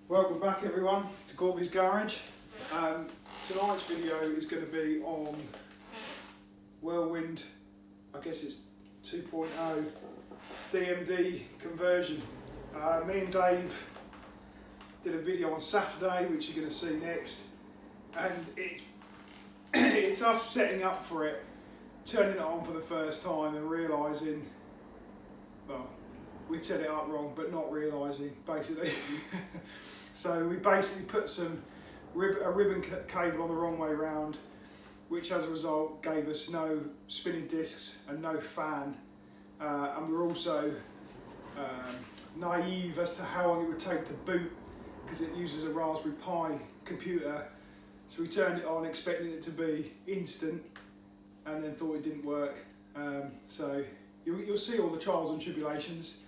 Welcome back everyone to Gorbies Garage. Tonight's video is going to be on Whirlwind, I guess it's 2.0 DMD conversion. Me and Dave did a video on Saturday, which you're going to see next, and it's us setting up for it, turning it on for the first time and realising, well, we'd set it up wrong, but not realising, basically. So we basically put a ribbon cable on the wrong way round, which as a result gave us no spinning discs and no fan. And we were also naive as to how long it would take to boot, because it uses a Raspberry Pi computer. So we turned it on expecting it to be instant, and then thought it didn't work. So you'll see all the trials and tribulations.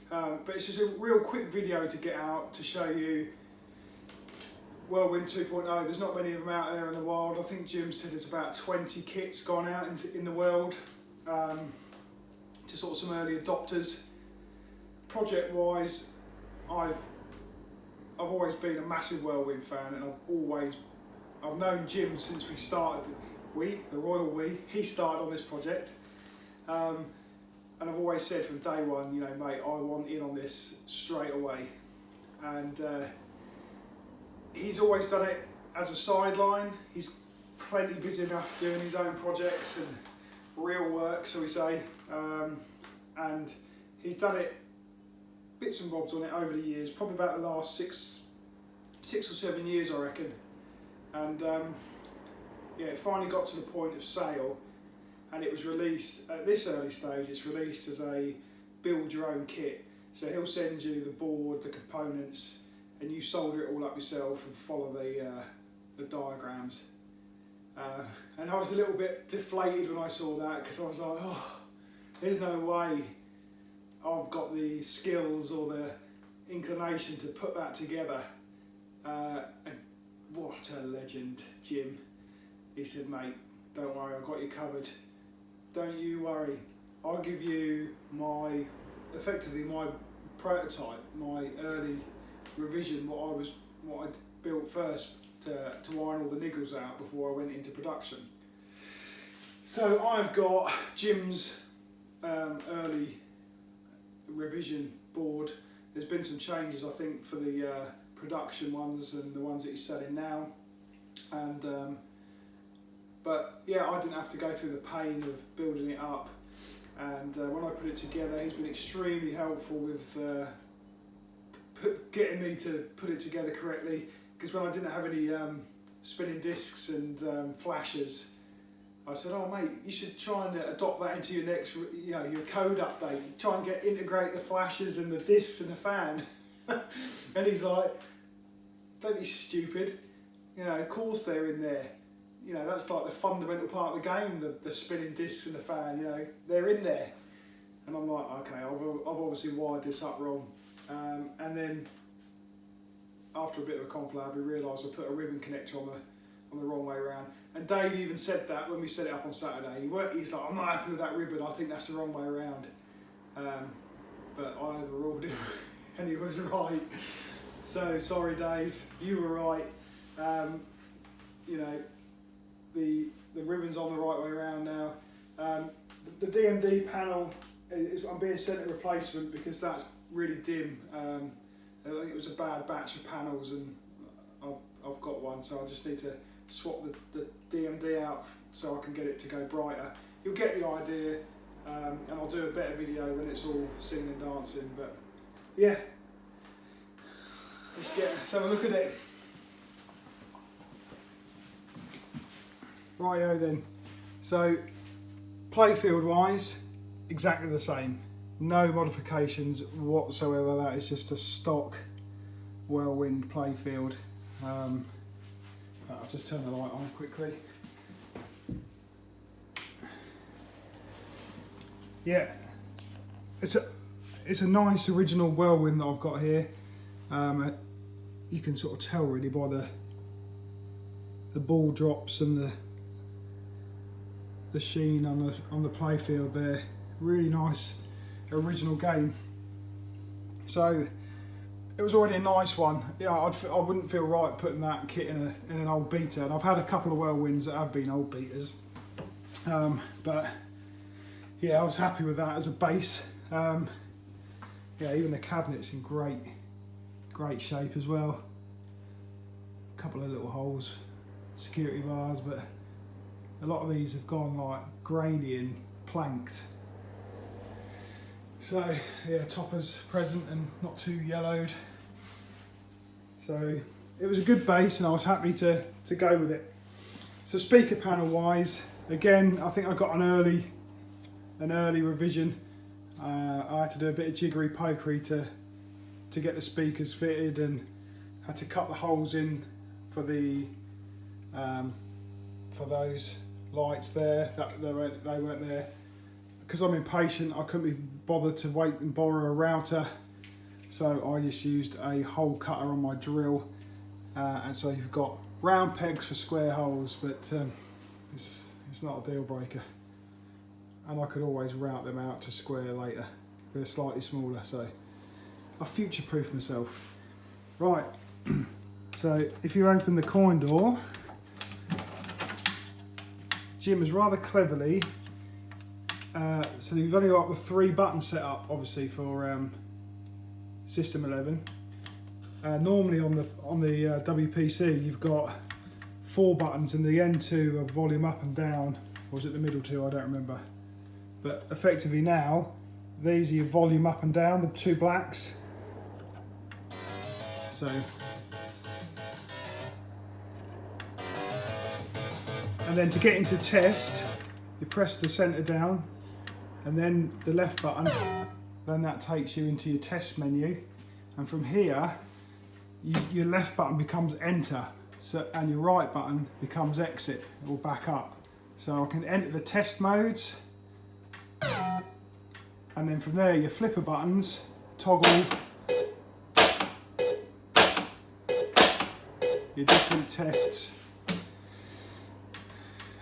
But it's just a real quick video to get out to show you Whirlwind 2.0. There's not many of them out there in the wild. I think Jim said there's about 20 kits gone out in the world to sort of some early adopters. Project wise, I've always been a massive Whirlwind fan, and I've known Jim since we started. The royal we. He started on this project. And I've always said from day one, you know, mate, I want in on this straight away. And he's always done it as a sideline. He's plenty busy enough doing his own projects and real work, so we say. And he's done it bits and bobs on it over the years, probably about the last six or 7 years, I reckon. And yeah, it finally got to the point of sale. And it was released, at this early stage, it's released as a build your own kit. So he'll send you the board, the components, and you solder it all up yourself and follow the diagrams. And I was a little bit deflated when I saw that, because I was like, oh, there's no way I've got the skills or the inclination to put that together. And what a legend, Jim. He said, mate, don't worry, I've got you covered. Don't you worry, I'll give you effectively my prototype, my early revision, what I built first to iron all the niggles out before I went into production. So I've got Jim's early revision board. There's been some changes, I think, for the production ones and the ones that he's selling now. And but yeah, I didn't have to go through the pain of building it up, and when I put it together, he's been extremely helpful with getting me to put it together correctly, because when I didn't have any spinning discs and flashers, I said, oh mate, you should try and adopt that into your next, your code update. Try and integrate the flashers and the discs and the fan. And he's like, don't be stupid, of course they're in there. That's like the fundamental part of the game, the spinning discs and the fan, they're in there. And I'm like, okay, I've obviously wired this up wrong. And then after a bit of a conflab, we realised I put a ribbon connector on the wrong way around. And Dave even said that when we set it up on Saturday. He's like, I'm not happy with that ribbon, I think that's the wrong way around. But I overruled him, and he was right. So sorry Dave, you were right. The ribbon's on the right way around now. The DMD panel I'm being sent a replacement because that's really dim. I think it was a bad batch of panels, and I've got one, so I just need to swap the DMD out so I can get it to go brighter. You'll get the idea, and I'll do a better video when it's all singing and dancing. But yeah, let's have a look at it. Righto then, so playfield wise, exactly the same, no modifications whatsoever. That is just a stock Whirlwind playfield. I'll just turn the light on quickly. Yeah, it's a nice original Whirlwind that I've got here. You can sort of tell really by the ball drops and the sheen on the playfield there. Really nice original game. So it was already a nice one. Yeah, I wouldn't feel right putting that kit in an old beater. And I've had a couple of Whirlwinds that have been old beaters, but yeah, I was happy with that as a base. Yeah, even the cabinet's in great shape as well. A couple of little holes, security bars, but a lot of these have gone like grainy and planked. So yeah, topper's present and not too yellowed. So it was a good base and I was happy to go with it. So speaker panel wise, again, I think I got an early revision. I had to do a bit of jiggery pokery to get the speakers fitted, and had to cut the holes in for the for those lights there. They weren't there. Because I'm impatient, I couldn't be bothered to wait and borrow a router, so I just used a hole cutter on my drill, and so you've got round pegs for square holes, but it's not a deal breaker, and I could always route them out to square later. They're slightly smaller, so I future-proof myself. Right, so if you open the coin door, Jim has rather cleverly, so you've only got the 3 buttons set up, obviously, for System 11. Normally on the WPC you've got 4 buttons, and the end 2 are volume up and down, or is it the middle 2? I don't remember. But effectively now, these are your volume up and down, the 2 blacks. So, and then to get into test, you press the centre down, and then the left button, then that takes you into your test menu, and from here your left button becomes enter, so, and your right button becomes exit or back up. So I can enter the test modes, and then from there your flipper buttons toggle your different tests,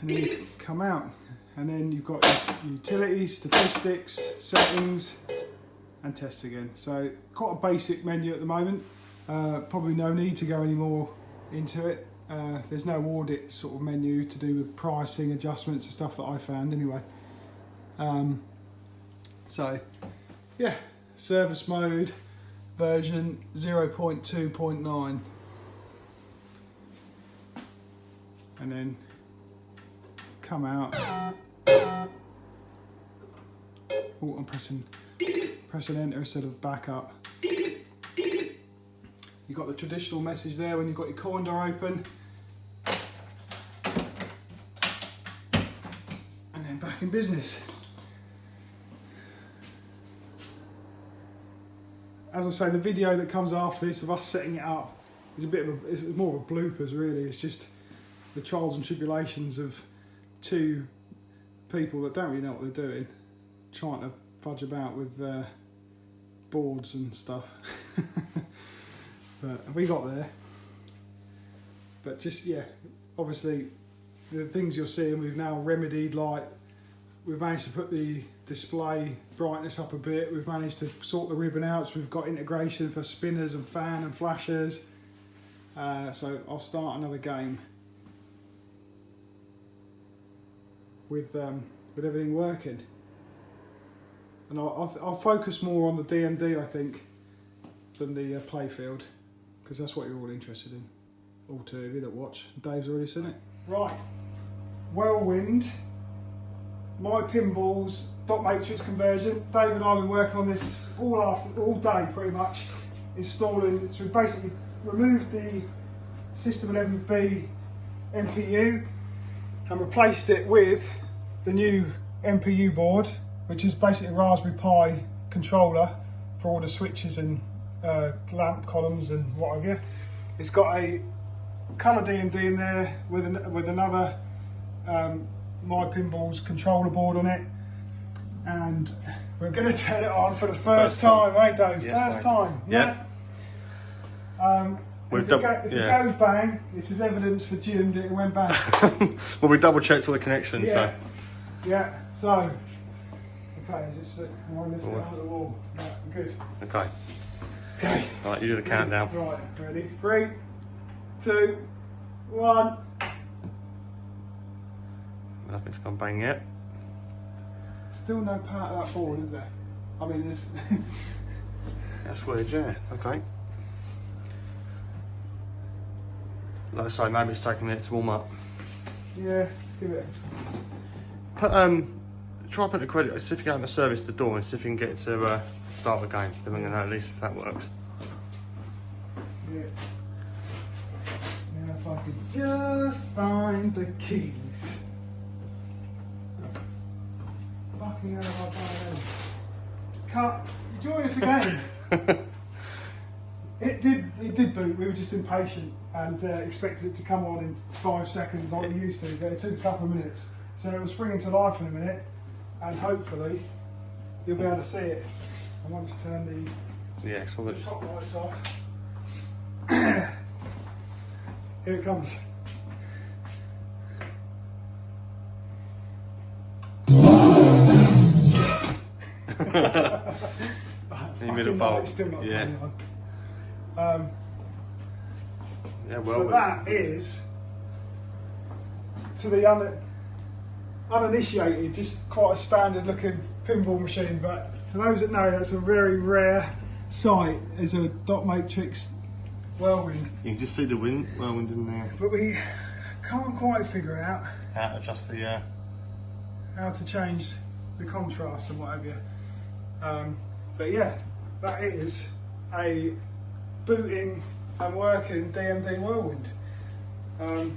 and then you come out. And then you've got your utilities, statistics, settings, and tests again. So quite a basic menu at the moment. Probably no need to go any more into it. There's no audit sort of menu to do with pricing, adjustments and stuff that I found anyway. So yeah, service mode version 0.2.9. And then come out. Oh, I'm pressing enter instead of back up. You've got the traditional message there when you've got your coin door open. And then back in business. As I say, the video that comes after this of us setting it up is it's more of a bloopers really. It's just the trials and tribulations of 2 people that don't really know what they're doing, trying to fudge about with boards and stuff. But we got there. But just, yeah, obviously the things you're seeing we've now remedied, like we've managed to put the display brightness up a bit, we've managed to sort the ribbon out, so we've got integration for spinners and fan and flashers. So I'll start another game with everything working, and I'll focus more on the DMD I think than the playfield, because that's what you're all interested in, all 2 of you that watch. Dave's already seen it. Right, Whirlwind Mypinballs dot matrix conversion. Dave and I have been working on this all day pretty much, installing. So we basically removed the System 11B MPU and replaced it with the new MPU board, which is basically a Raspberry Pi controller for all the switches and lamp columns and what have you. It's got a colour DMD in there with another Mypinballs controller board on it, and we're going to turn it on for the first time, right Dave? Yes, first time, yeah? If it goes bang, this is evidence for Jim that it went bang. Well, we double checked all the connections, yeah. so. Yeah, so, okay, is it, I want to lift it out of the wall? Yeah, good. Okay. Okay. Right, you do the countdown. Right, ready? 3, 2, 1. Nothing's gone bang yet. Still no part of that board, is there? I mean, there's... That's weird, yeah. Okay. Like I say, maybe it's taking a minute to warm up. Yeah, let's give it Put, try put the credit, see if you can have a service to the door and see if you can get it to start again. Then we're going to know at least if that works. Yeah. Now if I could just find the keys. Fucking hell, have I done it? Cut. Join us again. It did boot. We were just impatient and expected it to come on in 5 seconds like we used to, but it took a couple of minutes. So it will spring into life in a minute, and hopefully you'll be able to see it. I might just turn Yeah, so the top lights off. Here it comes. In the middle bowl. It's still not yeah. On. Yeah, well. So that is, to the uninitiated, just quite a standard looking pinball machine, but to those that know, that's a very rare sight as a dot matrix whirlwind. You can just see the whirlwind in there. But we can't quite figure out How to adjust the. how to change the contrast and what have you. But yeah, that is a booting and working DMD whirlwind. You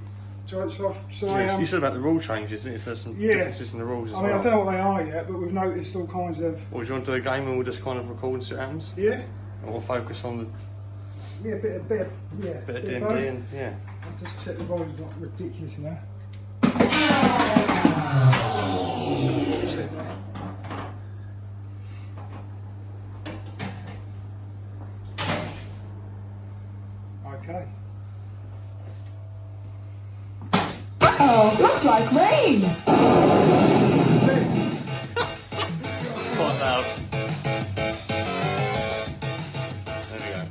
said about the rule changes, didn't you? So there's some differences in the rules as well. I don't know what they are yet, but we've noticed all kinds of... Or do you want to do a game and we'll just kind of record and see what happens? Yeah. Or we'll focus on the Yeah, bit of DMD and yeah. I'll just check the volume's not ridiculous now. Okay. Oh, looks like rain. Quite loud. There we go.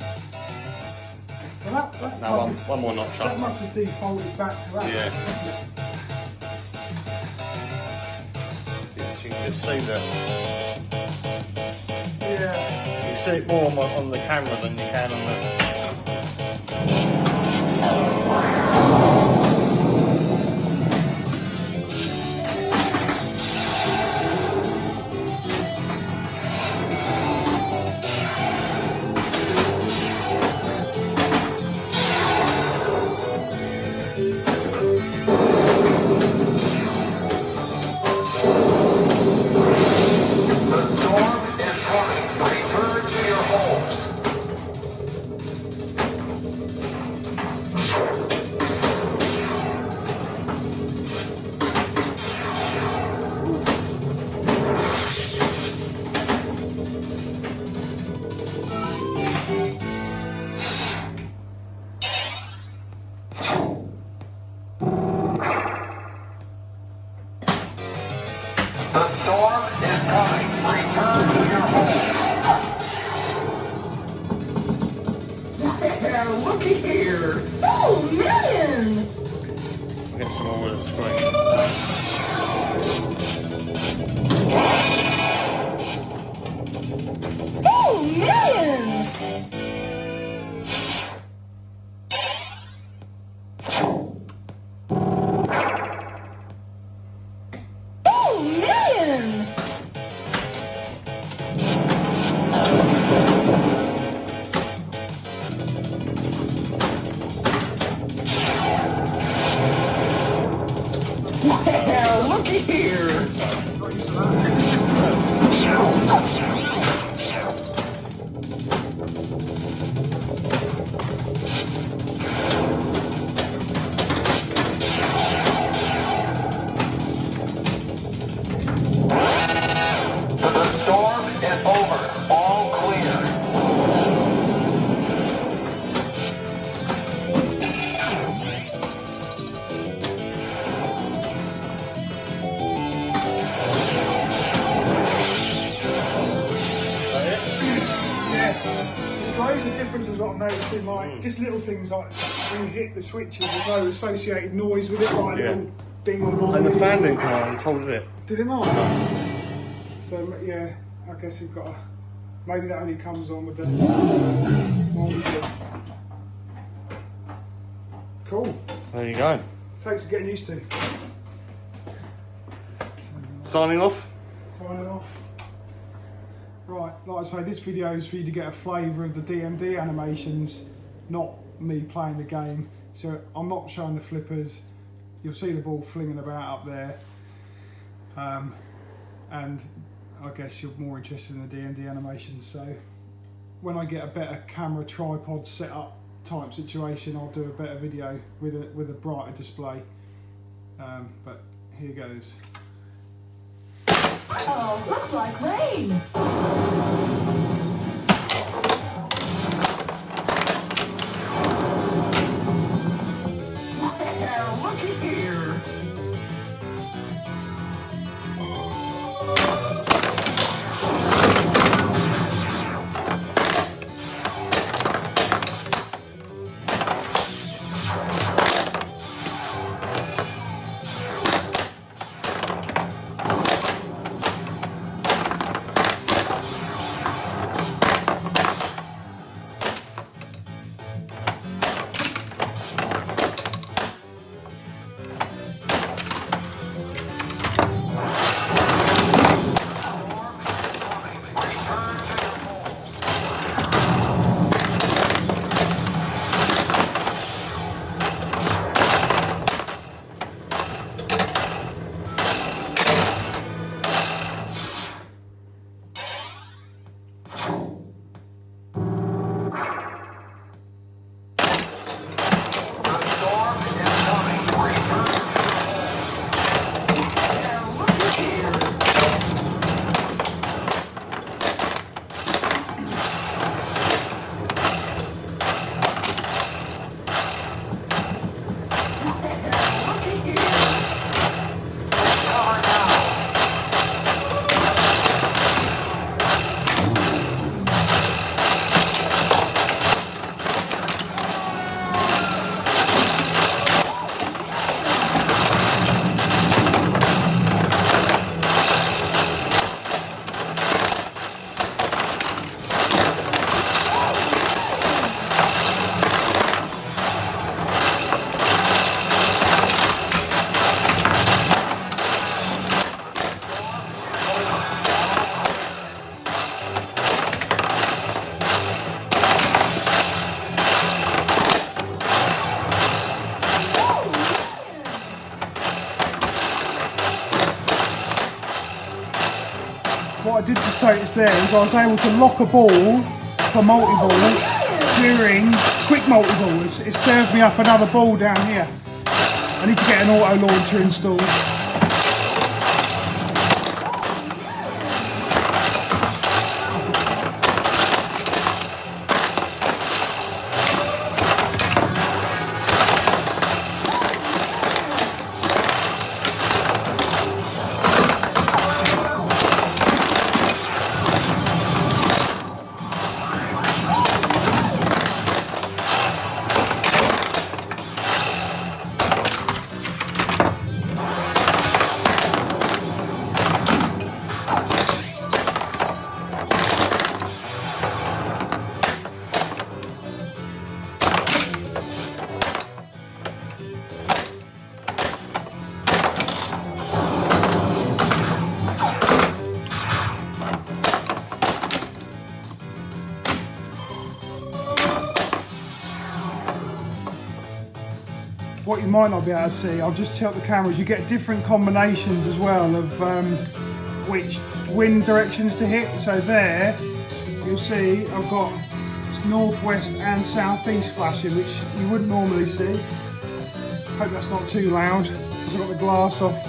Well, that Now one more notch that up. must have defaulted back to that. Yeah. Yes, you can just see that. Yeah. You can see it more on the camera than you can on the. The storm is coming. Return to your home. Well, looky here. Oh, man. We'll get some more of the screen. Oh, man. Well, looky here. The storm is over. All clear. Yeah. It's frozen difference is what I'm noticing, like just little things like when you hit the switches, there's no associated noise with it, like a little ding or bong. And the fan didn't come on, told it. Did it not? So yeah, I guess you've got to, maybe that only comes on with the multi-disc. Cool. There you go. Takes getting used to. Signing off. Signing off. Right, like I say, this video is for you to get a flavour of the DMD animations, not me playing the game. So I'm not showing the flippers. You'll see the ball flinging about up there. And I guess you're more interested in the DMD animations. So when I get a better camera tripod set up type situation, I'll do a better video with a brighter display. But here goes. Oh, looks like rain. Well, looky here. What I did just notice there is I was able to lock a ball for multi-ball during quick multi-ball. It served me up another ball down here. I need to get an auto launcher installed. What you might not be able to see, I'll just tilt the cameras, you get different combinations as well of which wind directions to hit. So there, you'll see I've got northwest and southeast flashing, which you wouldn't normally see. Hope that's not too loud, because I've got the glass off.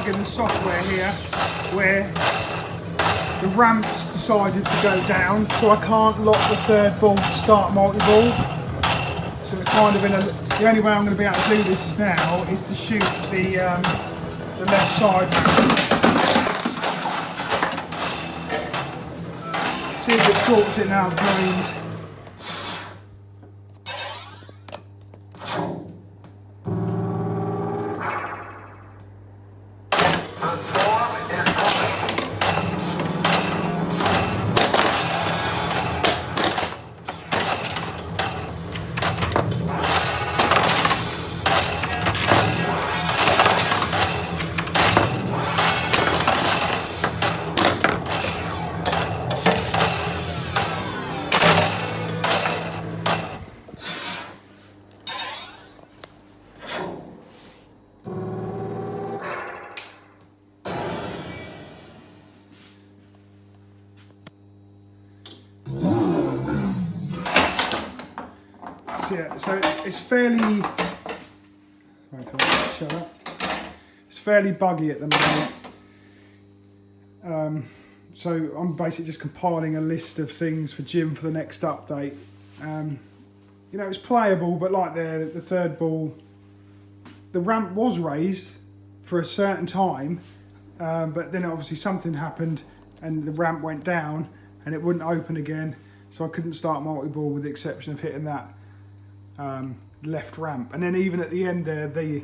bug in the software here where the ramps decided to go down, so I can't lock the third ball to start multi-ball. So it's kind of the only way I'm going to be able to do this now is to shoot the left side. See if it sorts it now, drained. Yeah, so it's fairly. Shut up. It's fairly buggy at the moment. So I'm basically just compiling a list of things for Jim for the next update. You know, it's playable, but like the third ball, the ramp was raised for a certain time, but then obviously something happened and the ramp went down and it wouldn't open again, so I couldn't start multi-ball with the exception of hitting that left ramp. And then even at the end there, the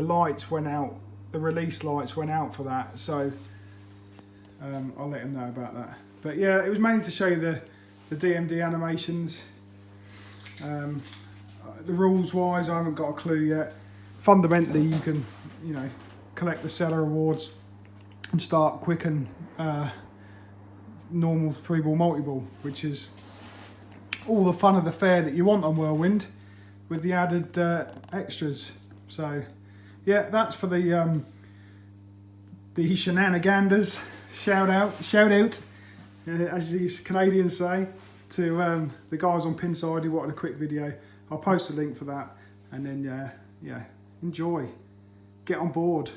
lights went out, the release lights went out for that, so I'll let him know about that. But yeah, it was mainly to show you the DMD animations. The rules wise, I haven't got a clue yet. Fundamentally, you can, you know, collect the seller awards and start quick and normal 3-ball multi-ball, which is all the fun of the fair that you want on Whirlwind, with the added extras. So yeah, that's for the shenanigans. Shout out, as you Canadians say, to the guys on Pinside who wanted a quick video. I'll post a link for that, and then yeah, enjoy, get on board.